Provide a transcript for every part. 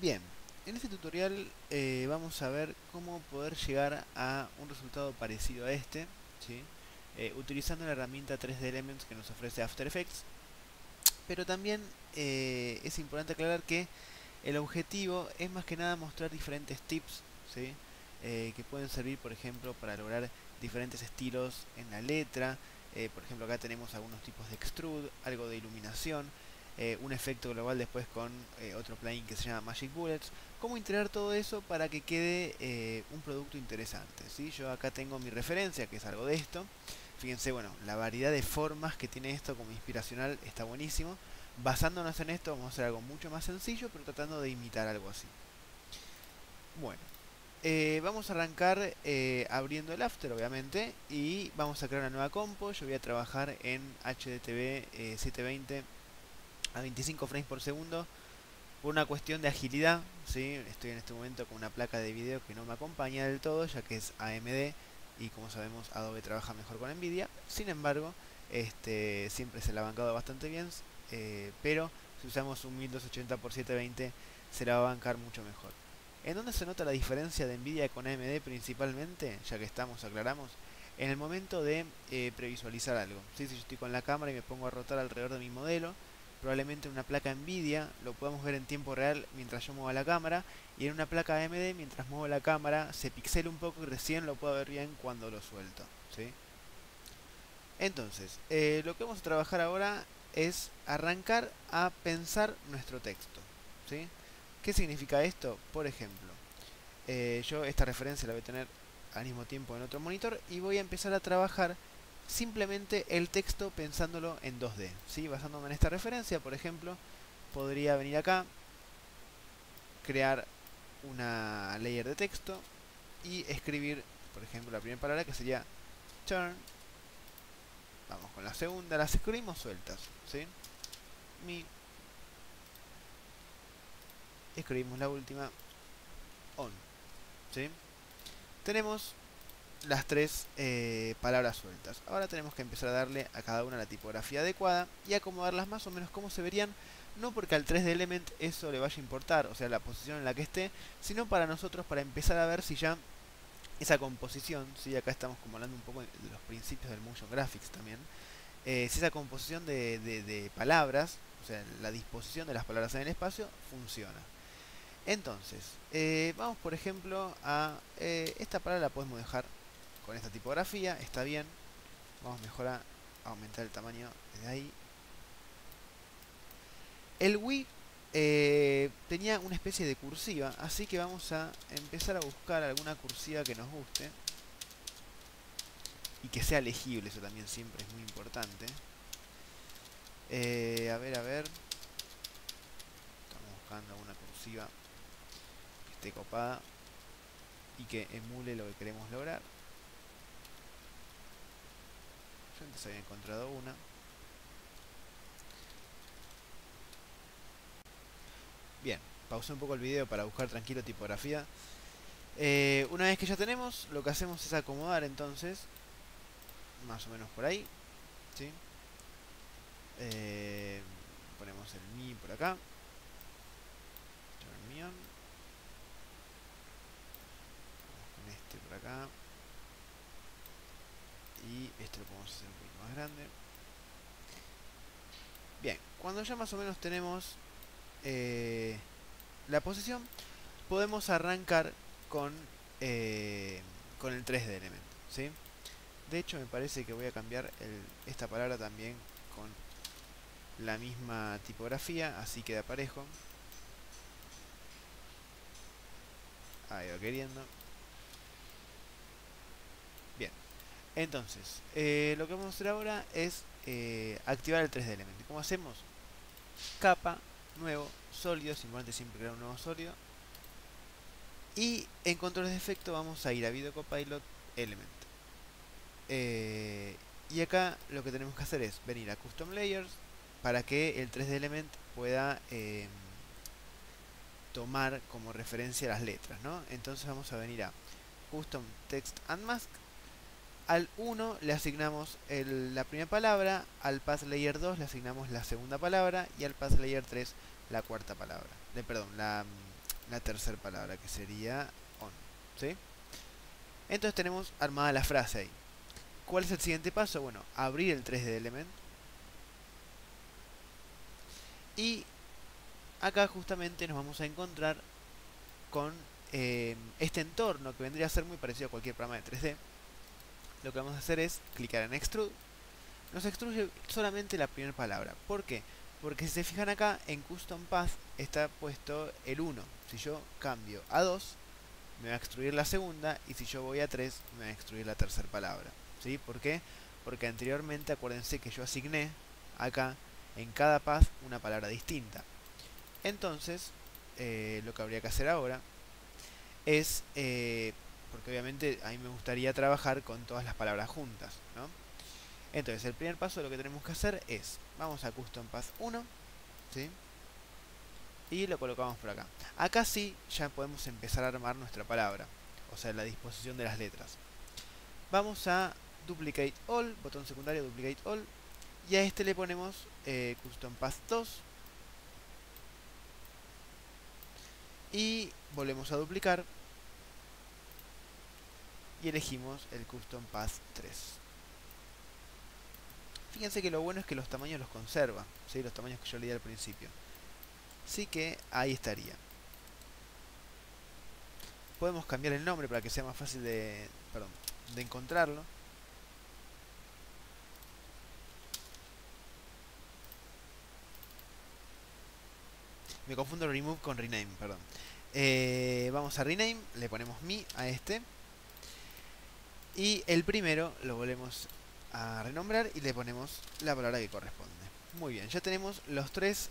Bien, en este tutorial vamos a ver cómo poder llegar a un resultado parecido a este, ¿sí? Utilizando la herramienta 3D Elements que nos ofrece After Effects, pero también es importante aclarar que el objetivo es más que nada mostrar diferentes tips, ¿sí? Que pueden servir, por ejemplo, para lograr diferentes estilos en la letra. Por ejemplo, acá tenemos algunos tipos de extrude, algo de iluminación, un efecto global después con otro plugin que se llama Magic Bullets. Cómo integrar todo eso para que quede un producto interesante, ¿sí? Yo acá tengo mi referencia, que es algo de esto. Fíjense, bueno, la variedad de formas que tiene esto como inspiracional está buenísimo. Basándonos en esto vamos a hacer algo mucho más sencillo, pero tratando de imitar algo así. Bueno, vamos a arrancar abriendo el After, obviamente, y vamos a crear una nueva compo. Yo voy a trabajar en HDTV 720 a 25 frames por segundo por una cuestión de agilidad, ¿sí? Estoy en este momento con una placa de video que no me acompaña del todo, ya que es AMD y como sabemos Adobe trabaja mejor con Nvidia. Sin embargo, siempre se la ha bancado bastante bien, pero si usamos un 1280 x 720 se la va a bancar mucho mejor. ¿En dónde se nota la diferencia de Nvidia con AMD principalmente? Ya que estamos, aclaramos. En el momento de previsualizar algo. ¿Sí? Si yo estoy con la cámara y me pongo a rotar alrededor de mi modelo, probablemente en una placa Nvidia lo podemos ver en tiempo real mientras yo muevo la cámara, y en una placa AMD mientras muevo la cámara se pixela un poco y recién lo puedo ver bien cuando lo suelto, ¿sí? Entonces, lo que vamos a trabajar ahora es arrancar a pensar nuestro texto, ¿sí? ¿Qué significa esto? Por ejemplo, yo esta referencia la voy a tener al mismo tiempo en otro monitor y voy a empezar a trabajar simplemente el texto pensándolo en 2D, ¿sí? Basándome en esta referencia, por ejemplo, podría venir acá, crear una layer de texto y escribir, por ejemplo, la primera palabra que sería turn. Vamos con la segunda, las escribimos sueltas, ¿sí? Mi. Escribimos la última, on, ¿sí? Tenemos las tres palabras sueltas. Ahora tenemos que empezar a darle a cada una la tipografía adecuada y acomodarlas más o menos como se verían, no porque al 3D Element eso le vaya a importar, o sea, la posición en la que esté, sino para nosotros, para empezar a ver si ya esa composición, ¿sí? Acá estamos como hablando un poco de los principios del motion graphics también, si esa composición de palabras, o sea, la disposición de las palabras en el espacio, funciona. Entonces, vamos por ejemplo a esta palabra la podemos dejar con esta tipografía, está bien. Vamos mejor a aumentar el tamaño desde ahí. El Wii tenía una especie de cursiva, así que vamos a empezar a buscar alguna cursiva que nos guste y que sea legible, eso también siempre es muy importante. A ver, a ver. Estamos buscando alguna cursiva que esté copada y que emule lo que queremos lograr. Yo antes había encontrado una. Bien, pausé un poco el video para buscar tranquilo tipografía. Una vez que ya tenemos, lo que hacemos es acomodar entonces, más o menos por ahí, ¿sí? Ponemos el mi por acá, vamos con este por acá, y este lo podemos hacer un poquito más grande. Bien, cuando ya más o menos tenemos la posición, podemos arrancar con, con el 3D Element, ¿sí? De hecho me parece que voy a cambiar esta palabra también con la misma tipografía, así queda parejo. Ahí va queriendo. Bien, entonces, lo que vamos a hacer ahora es activar el 3D Element. ¿Cómo hacemos? Capa, nuevo, sólido, simplemente siempre crear un nuevo sólido. Y en controles de efecto vamos a ir a Video Copilot Element. Y acá lo que tenemos que hacer es venir a Custom Layers para que el 3D Element pueda tomar como referencia las letras, ¿no? Entonces vamos a venir a Custom Text and Mask. Al 1 le asignamos la primera palabra, al Path Layer 2 le asignamos la segunda palabra y al Path Layer 3 la cuarta palabra. Perdón, la tercera palabra, que sería on, ¿sí? Entonces tenemos armada la frase ahí. ¿Cuál es el siguiente paso? Bueno, abrir el 3D Element. Y acá justamente nos vamos a encontrar con este entorno que vendría a ser muy parecido a cualquier programa de 3D. Lo que vamos a hacer es clicar en Extrude. Nos extruye solamente la primera palabra. ¿Por qué? Porque si se fijan acá, en Custom Path está puesto el 1. Si yo cambio a 2, me va a extruir la segunda. Y si yo voy a 3, me va a extruir la tercera palabra. ¿Sí? ¿Por qué? Porque anteriormente, acuérdense que yo asigné acá, en cada path, una palabra distinta. Entonces, lo que habría que hacer ahora es, porque obviamente a mí me gustaría trabajar con todas las palabras juntas, ¿no? Entonces, el primer paso lo que tenemos que hacer es, vamos a Custom Path 1, ¿sí? Y lo colocamos por acá. Acá sí, ya podemos empezar a armar nuestra palabra, o sea, la disposición de las letras. Vamos a Duplicate All, botón secundario Duplicate All, y a este le ponemos Custom Path 2, y volvemos a duplicar, y elegimos el Custom Path 3. Fíjense que lo bueno es que los tamaños los conserva, ¿sí? Los tamaños que yo le di al principio. Así que ahí estaría. Podemos cambiar el nombre para que sea más fácil de encontrarlo. Me confundo remove con rename, perdón. Vamos a rename, le ponemos me a este. Y el primero lo volvemos a renombrar y le ponemos la palabra que corresponde. Muy bien, ya tenemos las tres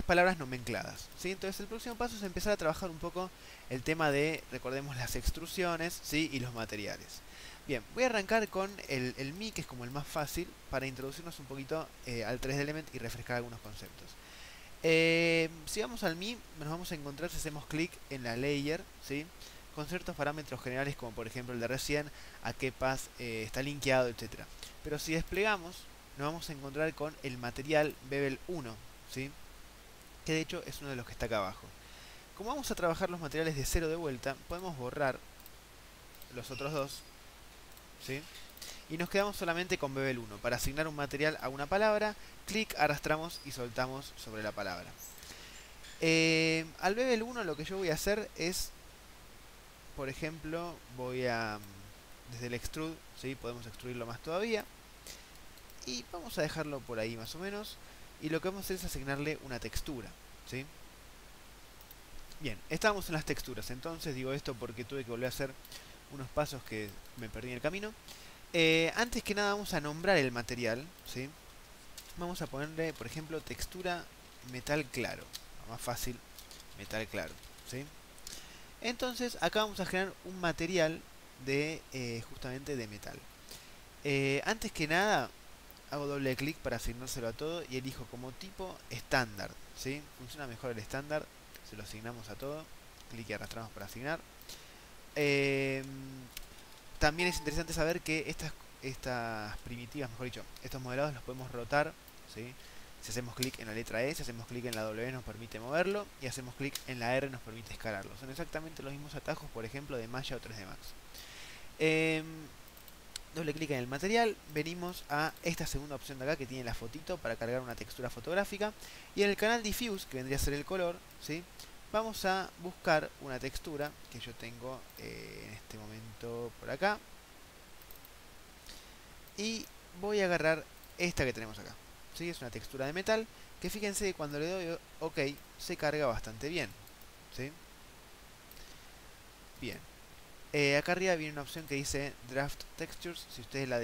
palabras nomencladas, ¿sí? Entonces el próximo paso es empezar a trabajar un poco el tema de, recordemos, las extrusiones, ¿sí? Y los materiales. Bien, voy a arrancar con el Mi, que es como el más fácil, para introducirnos un poquito al 3D Element y refrescar algunos conceptos. Si vamos al Mi, nos vamos a encontrar, si hacemos clic en la layer, ¿sí? Con ciertos parámetros generales, como por ejemplo el de recién, a qué path está linkeado, etc. Pero si desplegamos, nos vamos a encontrar con el material Bevel 1, ¿sí? Que de hecho es uno de los que está acá abajo. Como vamos a trabajar los materiales de cero de vuelta, podemos borrar los otros dos, ¿sí? Y nos quedamos solamente con Bevel 1. Para asignar un material a una palabra, clic, arrastramos y soltamos sobre la palabra. Al Bevel 1 lo que yo voy a hacer es, por ejemplo, voy a, desde el Extrude, ¿sí? Podemos extruirlo más todavía. Y vamos a dejarlo por ahí más o menos. Y lo que vamos a hacer es asignarle una textura, ¿sí? Bien, estamos en las texturas. Entonces digo esto porque tuve que volver a hacer unos pasos que me perdí en el camino. Antes que nada vamos a nombrar el material, ¿sí? Vamos a ponerle, por ejemplo, textura metal claro. Más fácil, metal claro, ¿sí? Entonces acá vamos a generar un material de justamente de metal. Antes que nada hago doble clic para asignárselo a todo y elijo como tipo estándar, ¿sí? Funciona mejor el estándar, se lo asignamos a todo, clic y arrastramos para asignar. También es interesante saber que estas primitivas, mejor dicho, estos modelados los podemos rotar, ¿sí? Si hacemos clic en la letra E, si hacemos clic en la W nos permite moverlo, y hacemos clic en la R nos permite escalarlo. Son exactamente los mismos atajos, por ejemplo, de Maya o 3D Max. Doble clic en el material, venimos a esta segunda opción de acá que tiene la fotito para cargar una textura fotográfica, y en el canal Diffuse, que vendría a ser el color, ¿sí? Vamos a buscar una textura que yo tengo en este momento por acá, y voy a agarrar esta que tenemos acá, ¿sí? Es una textura de metal que, fíjense que cuando le doy OK se carga bastante bien, ¿sí? Bien. Acá arriba viene una opción que dice Draft Textures. Si ustedes la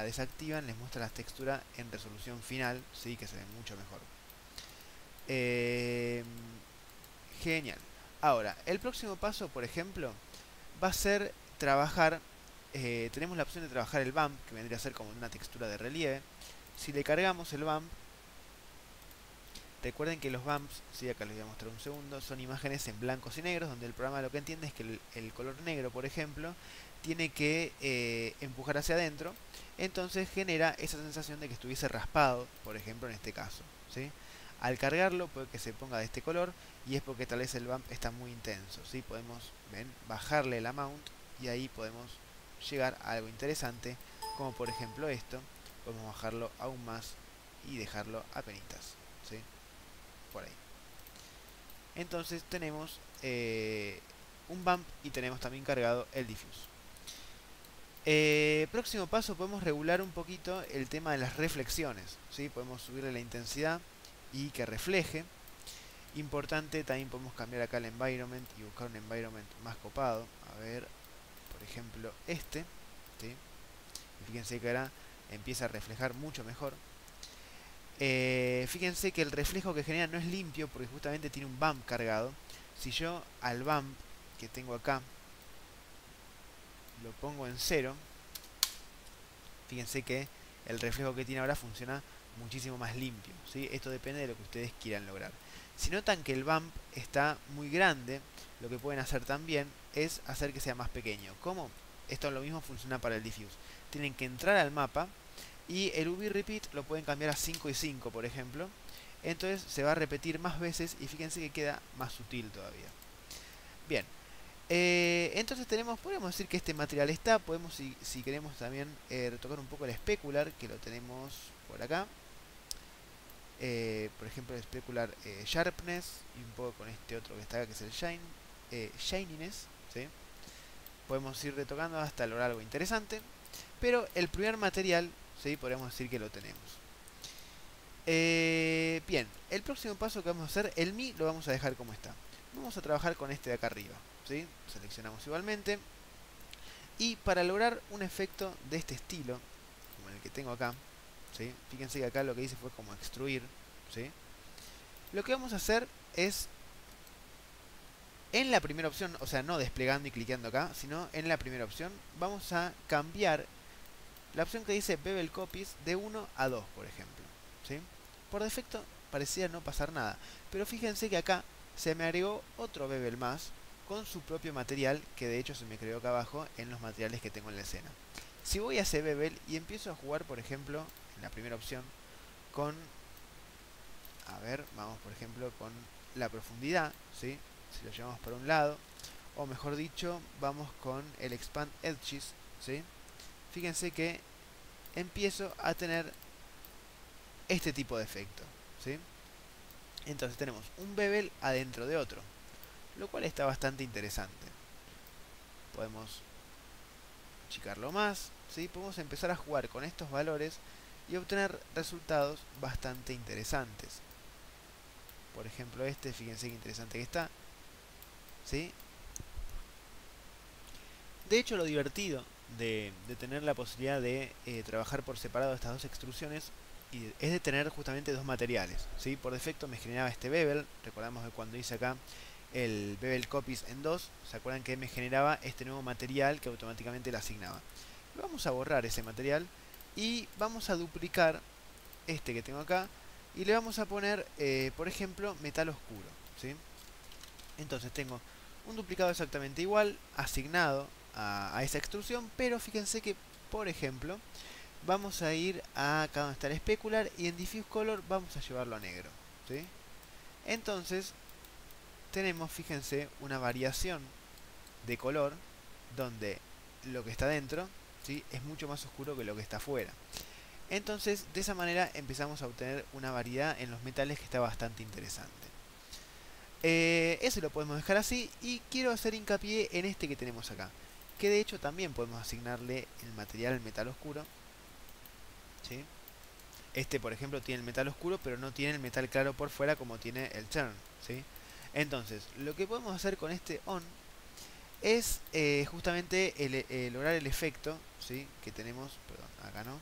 desactivan, les muestra la textura en resolución final, sí, que se ve mucho mejor. Genial. Ahora, el próximo paso, por ejemplo, va a ser trabajar. Tenemos la opción de trabajar el bump, que vendría a ser como una textura de relieve. Si le cargamos el bump, recuerden que los bumps, sí, acá les voy a mostrar un segundo, son imágenes en blancos y negros, donde el programa lo que entiende es que el color negro, por ejemplo, tiene que empujar hacia adentro, entonces genera esa sensación de que estuviese raspado, por ejemplo, en este caso, ¿sí? Al cargarlo puede que se ponga de este color y es porque tal vez el bump está muy intenso, ¿sí? Podemos, ven, bajarle el amount y ahí podemos llegar a algo interesante, como por ejemplo esto. Podemos bajarlo aún más y dejarlo a penitas, ¿sí? Por ahí. Entonces tenemos un bump y tenemos también cargado el diffuse. Próximo paso, podemos regular un poquito el tema de las reflexiones, ¿sí? Podemos subirle la intensidad y que refleje. Importante, también podemos cambiar acá el environment y buscar un environment más copado. A ver, por ejemplo este, ¿sí? Y fíjense que ahora empieza a reflejar mucho mejor. Fíjense que el reflejo que genera no es limpio porque justamente tiene un bump cargado. Si yo al bump que tengo acá lo pongo en 0, fíjense que el reflejo que tiene ahora funciona muchísimo más limpio, ¿sí? Esto depende de lo que ustedes quieran lograr. Si notan que el bump está muy grande, lo que pueden hacer también es hacer que sea más pequeño. ¿Cómo? Esto lo mismo funciona para el diffuse. Tienen que entrar al mapa y el UV repeat lo pueden cambiar a 5 y 5, por ejemplo. Entonces se va a repetir más veces y fíjense que queda más sutil todavía. Bien. Entonces podemos decir que este material está. Podemos, si queremos también retocar un poco el specular, que lo tenemos por acá. Por ejemplo, el specular sharpness y un poco con este otro que está acá, que es el shininess, ¿sí? Podemos ir retocando hasta lograr algo interesante. Pero el primer material, ¿sí? Podemos decir que lo tenemos. Bien, el próximo paso que vamos a hacer, el Mi lo vamos a dejar como está. Vamos a trabajar con este de acá arriba, ¿sí? Seleccionamos igualmente. Y para lograr un efecto de este estilo, como el que tengo acá, ¿sí? Fíjense que acá lo que hice fue como extruir, ¿sí? Lo que vamos a hacer es, en la primera opción, o sea, no desplegando y cliqueando acá, sino en la primera opción, vamos a cambiar la opción que dice Bevel Copies de 1 a 2, por ejemplo, ¿sí? Por defecto parecía no pasar nada, pero fíjense que acá se me agregó otro bevel más con su propio material, que de hecho se me creó acá abajo en los materiales que tengo en la escena. Si voy a ese bevel y empiezo a jugar, por ejemplo, en la primera opción, con, a ver, vamos por ejemplo con la profundidad, ¿sí? Si lo llevamos para un lado, o mejor dicho, vamos con el Expand Edges, ¿sí? Fíjense que empiezo a tener este tipo de efecto, ¿sí? Entonces tenemos un bevel adentro de otro, lo cual está bastante interesante. Podemos achicarlo más, ¿sí? Podemos empezar a jugar con estos valores y obtener resultados bastante interesantes. Por ejemplo este, fíjense qué interesante que está, ¿sí? De hecho, lo divertido de tener la posibilidad de trabajar por separado estas dos extrusiones es de tener justamente dos materiales, ¿sí? Por defecto me generaba este bevel. Recordamos que cuando hice acá el bevel copies en 2, ¿se acuerdan que me generaba este nuevo material que automáticamente le asignaba? Vamos a borrar ese material y vamos a duplicar este que tengo acá y le vamos a poner, por ejemplo, metal oscuro, ¿sí? Entonces tengo un duplicado exactamente igual asignado a esa extrusión, pero fíjense que, por ejemplo, vamos a ir a acá donde está el specular y en diffuse color vamos a llevarlo a negro, ¿sí? Entonces tenemos, fíjense, una variación de color donde lo que está dentro, ¿sí? Es mucho más oscuro que lo que está afuera. Entonces de esa manera empezamos a obtener una variedad en los metales que está bastante interesante. Eso lo podemos dejar así y quiero hacer hincapié en este que tenemos acá, que de hecho también podemos asignarle el material al metal oscuro, ¿sí? Este por ejemplo tiene el metal oscuro pero no tiene el metal claro por fuera como tiene el turn, ¿sí? Entonces lo que podemos hacer con este on es justamente lograr el efecto, ¿sí? Que tenemos, perdón, acá no,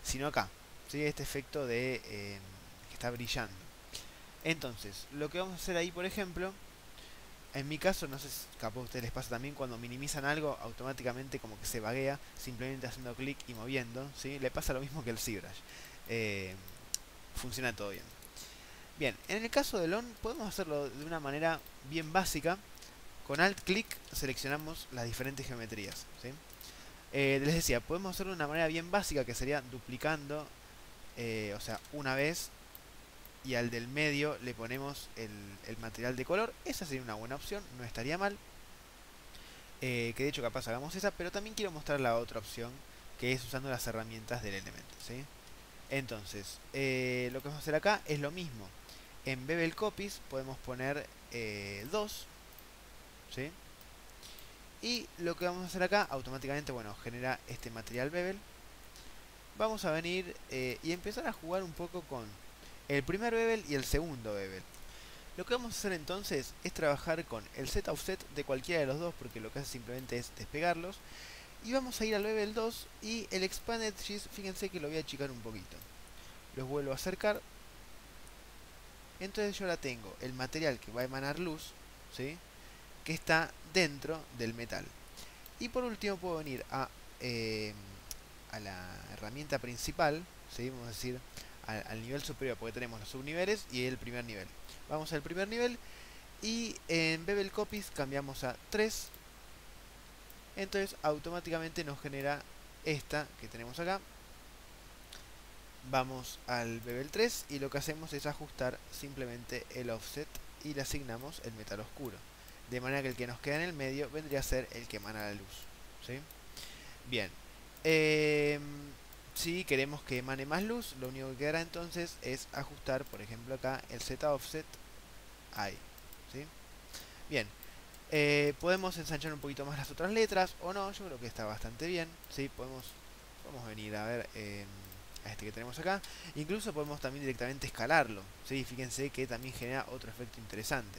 sino acá, ¿sí? Este efecto de que está brillando. Entonces, lo que vamos a hacer ahí, por ejemplo, en mi caso, no sé si capaz a ustedes les pasa también, cuando minimizan algo, automáticamente como que se vaguea, simplemente haciendo clic y moviendo, ¿sí? Le pasa lo mismo que el ZBrush. Funciona todo bien. Bien, en el caso del on, podemos hacerlo de una manera bien básica. Con Alt-Click seleccionamos las diferentes geometrías, ¿sí? Les decía, podemos hacerlo de una manera bien básica, que sería duplicando, o sea, una vez y al del medio le ponemos el material de color. Esa sería una buena opción, no estaría mal. Que de hecho capaz hagamos esa, pero también quiero mostrar la otra opción, que es usando las herramientas del elemento, ¿sí? Entonces, lo que vamos a hacer acá es lo mismo. En Bevel Copies podemos poner 2, ¿sí? Y lo que vamos a hacer acá, automáticamente, bueno, genera este material Bevel. Vamos a venir y empezar a jugar un poco con el primer bevel y el segundo bevel. Lo que vamos a hacer entonces es trabajar con el Z offset de cualquiera de los dos, porque lo que hace simplemente es despegarlos. Y vamos a ir al bevel 2 y el expand edges, fíjense que lo voy a achicar un poquito. Los vuelvo a acercar. Entonces yo ahora tengo el material que va a emanar luz, ¿sí? Que está dentro del metal. Y por último puedo venir a la herramienta principal, ¿sí? Vamos a decir al nivel superior, porque tenemos los subniveles y el primer nivel. Vamos al primer nivel y en Bevel Copies cambiamos a 3. Entonces automáticamente nos genera esta que tenemos acá. Vamos al Bevel 3 y lo que hacemos es ajustar simplemente el offset y le asignamos el metal oscuro. De manera que el que nos queda en el medio vendría a ser el que emana la luz, ¿sí? Bien. Si queremos que emane más luz, lo único que quedará entonces es ajustar, por ejemplo acá, el Z offset ahí, ¿sí? Bien. Podemos ensanchar un poquito más las otras letras o no, yo creo que está bastante bien, ¿sí? Podemos venir a ver a este que tenemos acá. Incluso podemos también directamente escalarlo, ¿sí? Fíjense que también genera otro efecto interesante.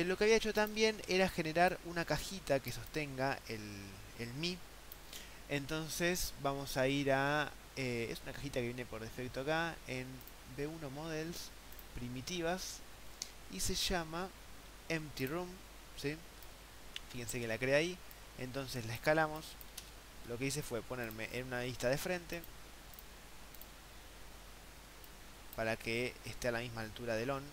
Lo que había hecho también era generar una cajita que sostenga el Mi. Entonces vamos a ir a... es una cajita que viene por defecto acá en B1 Models, primitivas, y se llama Empty Room, ¿sí? Fíjense que la creé ahí. Entonces la escalamos. Lo que hice fue ponerme en una vista de frente para que esté a la misma altura del on,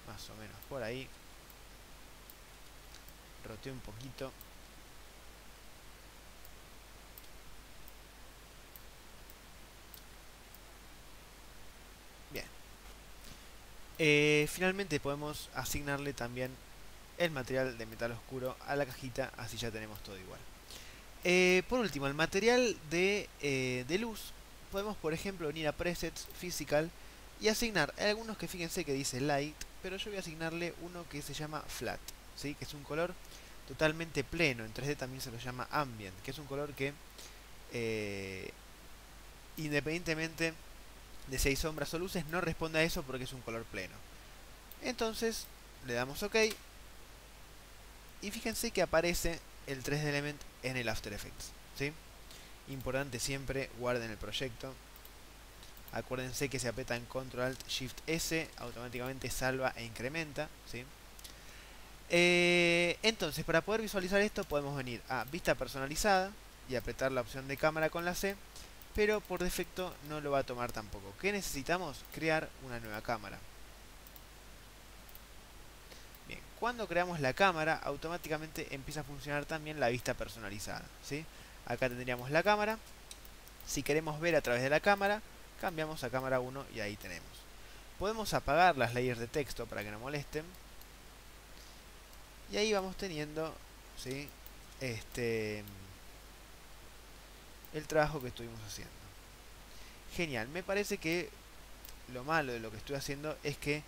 más o menos por ahí. Roteo un poquito. Bien. Finalmente podemos asignarle también el material de metal oscuro a la cajita, así ya tenemos todo igual. Por último, el material de luz, podemos por ejemplo venir a Presets, Physical y asignar algunos que fíjense que dice Light, pero yo voy a asignarle uno que se llama Flat, ¿sí? Que es un color totalmente pleno. En 3D también se lo llama Ambient, que es un color que independientemente de si hay sombras o luces no responde a eso porque es un color pleno. Entonces le damos OK y fíjense que aparece el 3D Element en el After Effects, ¿sí? Importante siempre, guarden el proyecto. Acuérdense que si apretan Ctrl Alt Shift S automáticamente salva e incrementa, ¿sí? Entonces para poder visualizar esto podemos venir a vista personalizada y apretar la opción de cámara con la C, pero por defecto no lo va a tomar tampoco. ¿Qué necesitamos? Crear una nueva cámara. Bien, cuando creamos la cámara automáticamente empieza a funcionar también la vista personalizada, ¿sí? Acá tendríamos la cámara. Si queremos ver a través de la cámara, cambiamos a cámara 1 y ahí tenemos. Podemos apagar las layers de texto para que no molesten. Y ahí vamos teniendo, ¿sí? El trabajo que estuvimos haciendo. Genial, me parece que lo malo de lo que estoy haciendo es que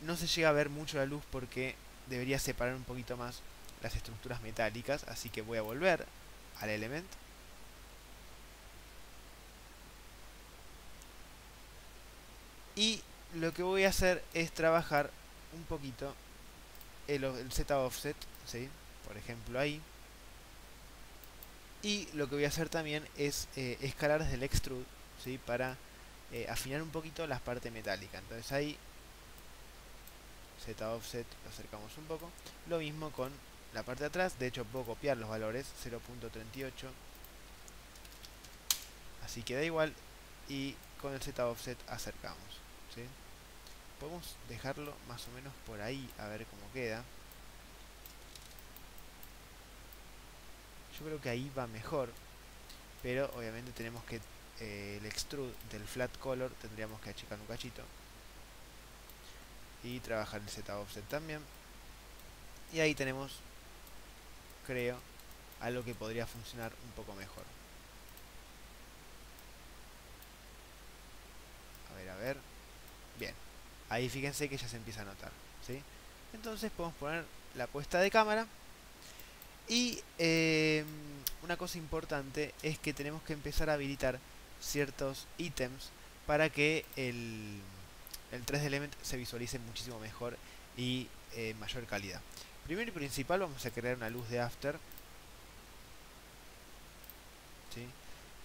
no se llega a ver mucho la luz porque debería separar un poquito más las estructuras metálicas, así que voy a volver al element. Y lo que voy a hacer es trabajar un poquito el Z offset, ¿sí? Por ejemplo ahí. Y lo que voy a hacer también es escalar desde el extrude, ¿sí? Para afinar un poquito las partes metálicas. Entonces ahí Z offset lo acercamos un poco. Lo mismo con la parte de atrás. De hecho puedo copiar los valores 0.38, así queda igual. Y con el Z offset acercamos, ¿sí? Podemos dejarlo más o menos por ahí a ver cómo queda. Yo creo que ahí va mejor, pero obviamente tenemos que el extrude del flat color tendríamos que achicar un cachito y trabajar el z offset también, y ahí tenemos, creo, algo que podría funcionar un poco mejor. A ver, bien, ahí fíjense que ya se empieza a notar, ¿sí? Entonces podemos poner la puesta de cámara. Y una cosa importante es que tenemos que empezar a habilitar ciertos ítems para que el 3D Element se visualice muchísimo mejor y mayor calidad. Primero y principal, vamos a crear una luz de after, ¿sí?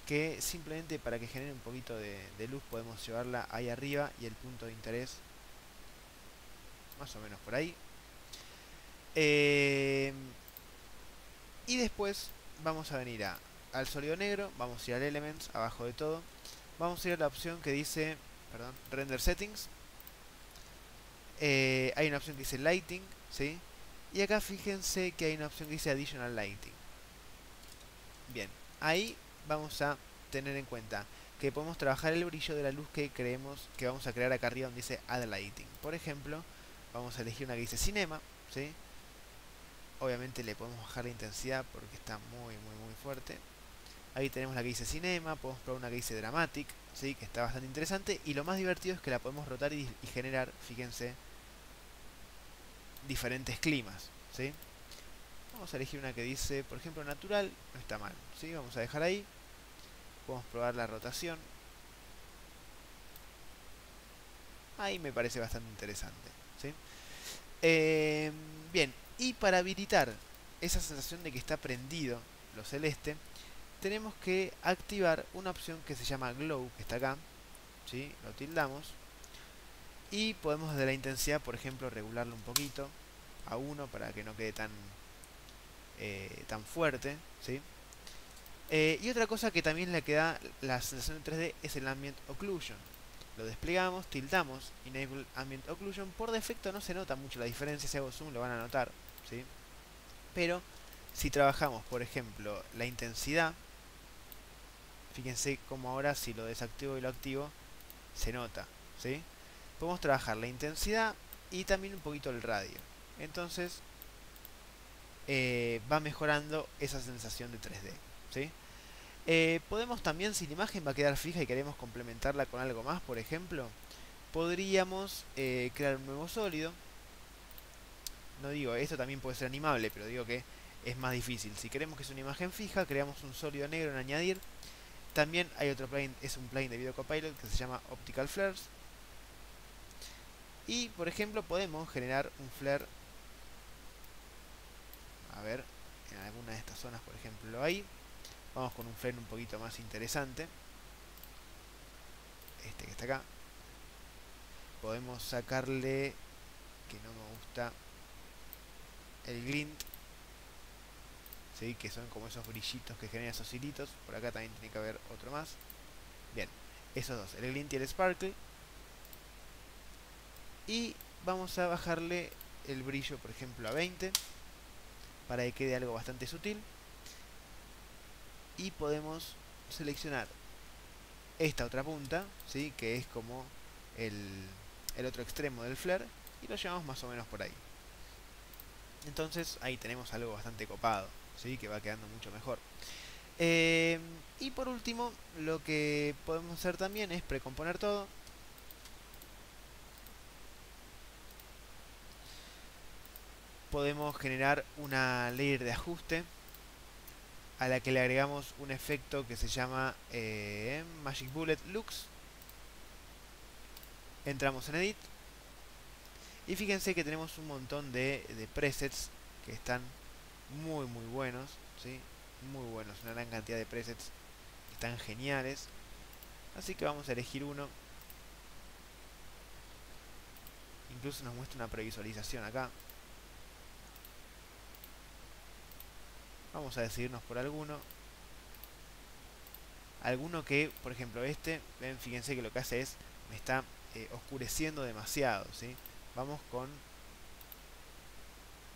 Que simplemente para que genere un poquito de luz podemos llevarla ahí arriba y el punto de interés más o menos por ahí. Y después vamos a venir al sólido negro, vamos a ir al Elements, abajo de todo. Vamos a ir a la opción que dice, perdón, Render Settings. Hay una opción que dice Lighting, ¿sí? Y acá fíjense que hay una opción que dice Additional Lighting. Bien, ahí vamos a tener en cuenta que podemos trabajar el brillo de la luz que creemos que vamos a crear acá arriba donde dice Add Lighting. Por ejemplo, vamos a elegir una que dice Cinema, ¿sí? Obviamente le podemos bajar la intensidad porque está muy fuerte. Ahí tenemos la que dice Cinema, podemos probar una que dice Dramatic, ¿sí? Que está bastante interesante. Y lo más divertido es que la podemos rotar y generar, fíjense, diferentes climas, ¿sí? Vamos a elegir una que dice, por ejemplo, Natural, no está mal, ¿sí? Vamos a dejar ahí. Podemos probar la rotación. Ahí me parece bastante interesante, ¿sí? Bien, y para habilitar esa sensación de que está prendido lo celeste, tenemos que activar una opción que se llama Glow, que está acá, ¿sí? Lo tildamos y podemos de la intensidad, por ejemplo, regularlo un poquito a 1 para que no quede tan fuerte, ¿sí? Y otra cosa que también le queda la sensación en 3D es el Ambient Occlusion. Lo desplegamos, tiltamos Enable Ambient Occlusion. Por defecto no se nota mucho la diferencia, si hago zoom lo van a notar, ¿sí? Pero si trabajamos, por ejemplo, la intensidad, fíjense como ahora si lo desactivo y lo activo se nota, ¿sí? Podemos trabajar la intensidad y también un poquito el radio. Entonces va mejorando esa sensación de 3D, ¿sí? Podemos también, si la imagen va a quedar fija y queremos complementarla con algo más, por ejemplo, podríamos crear un nuevo sólido. No digo, esto también puede ser animable, pero digo que es más difícil. Si queremos que sea una imagen fija, creamos un sólido negro en añadir. También hay otro plugin, es un plugin de Video Copilot que se llama Optical Flares. Y por ejemplo podemos generar un flare, a ver, en alguna de estas zonas, por ejemplo ahí. Vamos con un flare un poquito más interesante, este que está acá. Podemos sacarle, que no me gusta, el glint, ¿sí? Que son como esos brillitos que generan esos hilitos. Por acá también tiene que haber otro más. Bien, esos dos, el glint y el sparkle. Y vamos a bajarle el brillo, por ejemplo, a 20 para que quede algo bastante sutil. Y podemos seleccionar esta otra punta, ¿sí? Que es como el otro extremo del flare, y lo llevamos más o menos por ahí. Entonces ahí tenemos algo bastante copado, ¿sí? Que va quedando mucho mejor. Y por último, lo que podemos hacer también es precomponer todo. Podemos generar una layer de ajuste a la que le agregamos un efecto que se llama Magic Bullet Lux. Entramos en Edit y fíjense que tenemos un montón de presets que están muy buenos, ¿sí? Muy buenos, una gran cantidad de presets que están geniales. Así que vamos a elegir uno. Incluso nos muestra una previsualización acá. Vamos a decidirnos por alguno. Alguno que, por ejemplo, ven, fíjense que lo que hace es, me está oscureciendo demasiado, ¿sí? Vamos con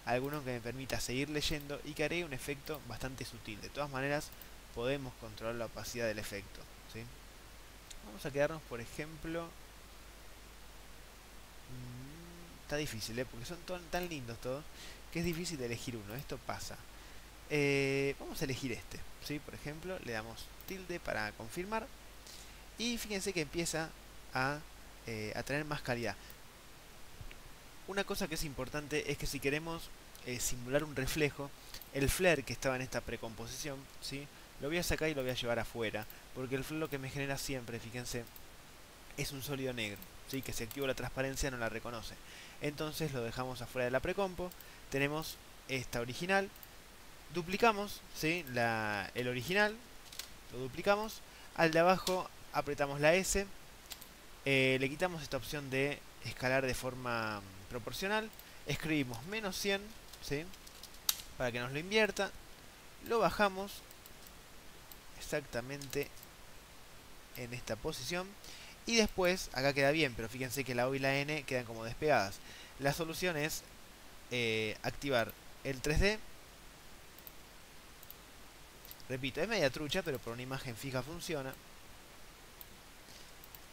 alguno que me permita seguir leyendo y que haré un efecto bastante sutil. De todas maneras, podemos controlar la opacidad del efecto, ¿sí? Vamos a quedarnos, por ejemplo... está difícil, porque son tan lindos todos que es difícil de elegir uno. Esto pasa. Vamos a elegir este, ¿sí? Por ejemplo, le damos tilde para confirmar. Y fíjense que empieza a tener más calidad. Una cosa que es importante es que si queremos simular un reflejo, el flare que estaba en esta precomposición, ¿sí? Lo voy a sacar y lo voy a llevar afuera, porque el flare lo que me genera siempre, fíjense, es un sólido negro, ¿sí? Que si activo la transparencia no la reconoce. Entonces lo dejamos afuera de la precompo. Tenemos esta original, duplicamos, ¿sí? El original, lo duplicamos, al de abajo apretamos la S, le quitamos esta opción de escalar de forma proporcional, escribimos menos 100, ¿sí? Para que nos lo invierta, lo bajamos exactamente en esta posición y después, acá queda bien, pero fíjense que la O y la N quedan como despegadas. La solución es activar el 3D. Repito, es media trucha, pero por una imagen fija funciona.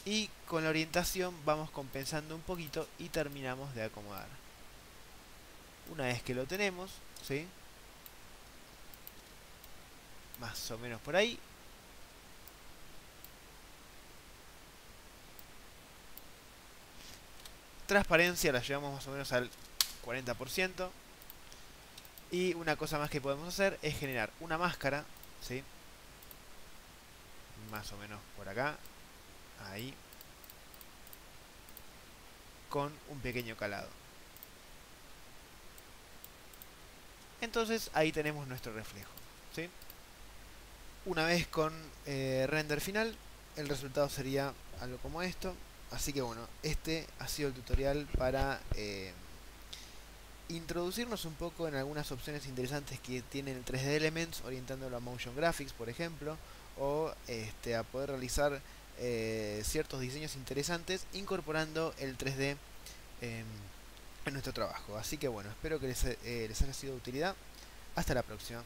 Y con la orientación vamos compensando un poquito y terminamos de acomodar. Una vez que lo tenemos, ¿sí? Más o menos por ahí. Transparencia la llevamos más o menos al 40%. Y una cosa más que podemos hacer es generar una máscara, ¿sí? Más o menos por acá. Ahí. Con un pequeño calado. Entonces ahí tenemos nuestro reflejo, ¿sí? Una vez con render final, el resultado sería algo como esto. Así que bueno, este ha sido el tutorial para introducirnos un poco en algunas opciones interesantes que tiene el 3D Elements, orientándolo a Motion Graphics, por ejemplo, o a poder realizar ciertos diseños interesantes incorporando el 3D en nuestro trabajo. Así que bueno, espero que les haya sido de utilidad. Hasta la próxima.